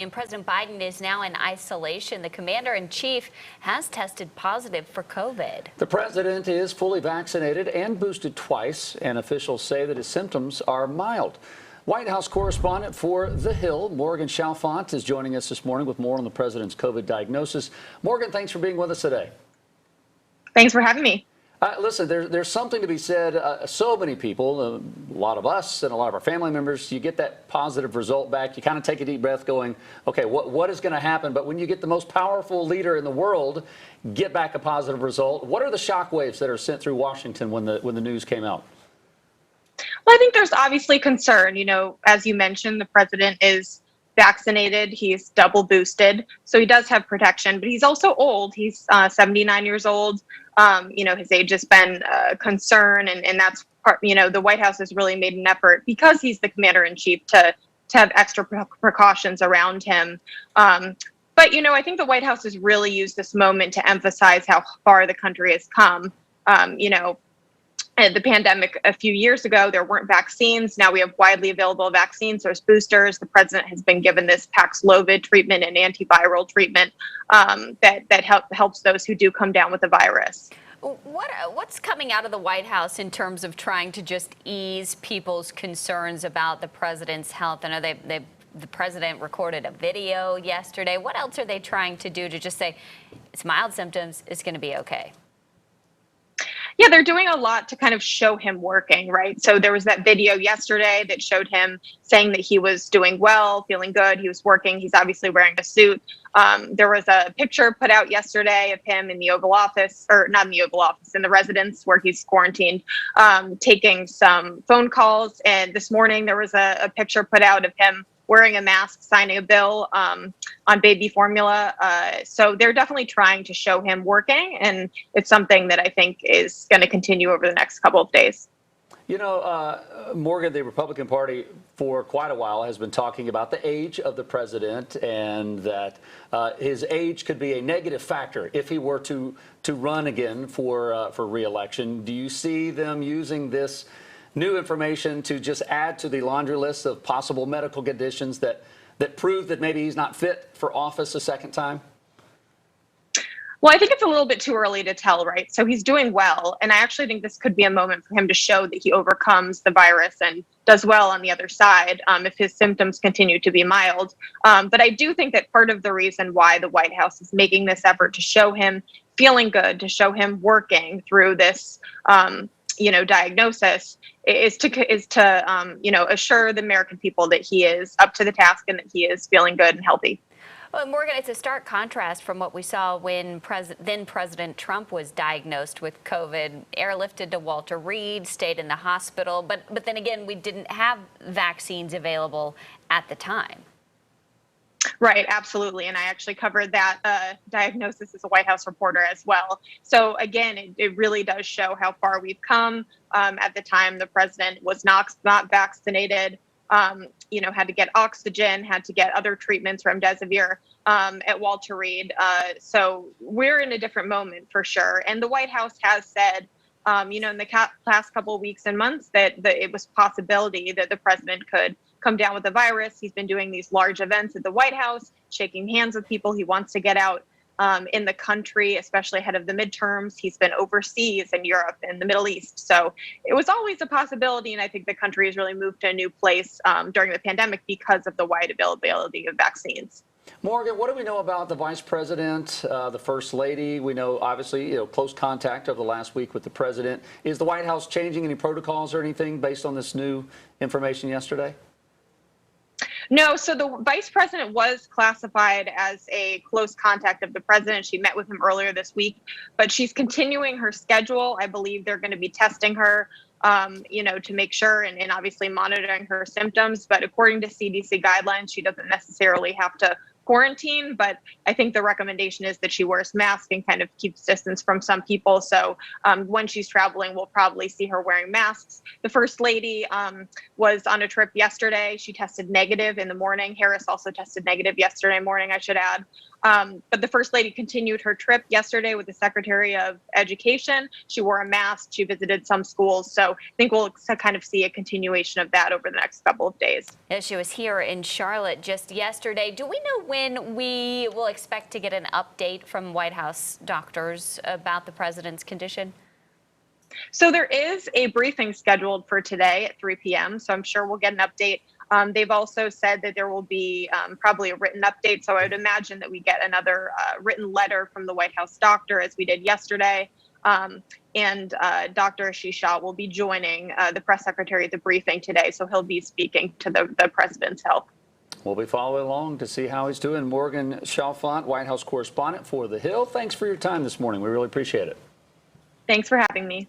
And President Biden is now in isolation. The commander-in-chief has tested positive for COVID. The president is fully vaccinated and boosted twice, and officials say that his symptoms are mild. White House correspondent for The Hill, Morgan Chalfant, is joining us this morning with more on the president's COVID diagnosis. Morgan, thanks for being with us today. Thanks for having me. Listen, there's something to be said. So many people, a lot of us and a lot of our family members, you get that positive result back. You kind of take a deep breath going, okay, what is going to happen? But when you get the most powerful leader in the world get back a positive result, what are the shock waves that are sent through Washington when the news came out? Well, I think there's obviously concern. You know, as you mentioned, the president is vaccinated. He's double boosted. So he does have protection, but he's also old. He's 79 years old. His age has been a concern, and that's part, the White House has really made an effort because he's the commander-in-chief to have extra precautions around him. But I think the White House has really used this moment to emphasize how far the country has come. The pandemic a few years ago, there weren't vaccines. Now we have widely available vaccines. There's boosters. The president has been given this Paxlovid treatment and antiviral treatment that helps those who do come down with the virus. What's coming out of the White House in terms of trying to just ease people's concerns about the president's health? I know the president recorded a video yesterday. What else are they trying to do to just say it's mild symptoms, it's going to be okay? Yeah, they're doing a lot to kind of show him working, right? So there was that video yesterday that showed him saying that he was doing well, feeling good. He was working. He's obviously wearing a suit. There was a picture put out yesterday of him in the Oval Office, or not in the Oval Office, in the residence where he's quarantined, taking some phone calls. And this morning there was a picture put out of him wearing a mask, signing a bill on baby formula. So they're definitely trying to show him working, and it's something that I think is going to continue over the next couple of days. Morgan, the Republican Party for quite a while has been talking about the age of the president and that his age could be a negative factor if he were to run again for re-election. Do you see them using this new information to just add to the laundry list of possible medical conditions that prove that maybe he's not fit for office a second time? Well, I think it's a little bit too early to tell, right? So he's doing well, and I actually think this could be a moment for him to show that he overcomes the virus and does well on the other side if his symptoms continue to be mild. But I do think that part of the reason why the White House is making this effort to show him feeling good, to show him working through this diagnosis is to assure the American people that he is up to the task and that he is feeling good and healthy. Well, Morgan, it's a stark contrast from what we saw when then President Trump was diagnosed with COVID, airlifted to Walter Reed, stayed in the hospital. But then again, we didn't have vaccines available at the time. Right, absolutely. And I actually covered that diagnosis as a White House reporter as well. So again, it really does show how far we've come. At the time, the president was not vaccinated, had to get oxygen, had to get other treatments, remdesivir, at Walter Reed. So we're in a different moment for sure. And the White House has said, in the last couple of weeks and months that it was a possibility that the president could come down with the virus. He's been doing these large events at the White House, shaking hands with people. He wants to get out in the country, especially ahead of the midterms. He's been overseas in Europe and the Middle East. So it was always a possibility. And I think the country has really moved to a new place during the pandemic because of the wide availability of vaccines. Morgan, what do we know about the vice president, the first lady? We know, obviously, close contact over the last week with the president. Is the White House changing any protocols or anything based on this new information yesterday? No, so the vice president was classified as a close contact of the president. She met with him earlier this week, but she's continuing her schedule. I believe they're going to be testing her, to make sure and obviously monitoring her symptoms. But according to CDC guidelines, she doesn't necessarily have to quarantine, but I think the recommendation is that she wears masks and kind of keeps distance from some people. So when she's traveling, we'll probably see her wearing masks. The First Lady was on a trip yesterday. She tested negative in the morning. Harris also tested negative yesterday morning, I should add. But the First Lady continued her trip yesterday with the Secretary of Education. She wore a mask. She visited some schools. So I think we'll kind of see a continuation of that over the next couple of days. Yeah, she was here in Charlotte just yesterday. Do we know when we will expect to get an update from White House doctors about the president's condition? So there is a briefing scheduled for today at 3 p.m. So I'm sure we'll get an update. They've also said that there will be probably a written update. So I would imagine that we get another written letter from the White House doctor, as we did yesterday. And Dr. Ashish Shah will be joining the press secretary at the briefing today. So he'll be speaking to the president's health. We'll be following along to see how he's doing. Morgan Chalfant, White House correspondent for The Hill. Thanks for your time this morning. We really appreciate it. Thanks for having me.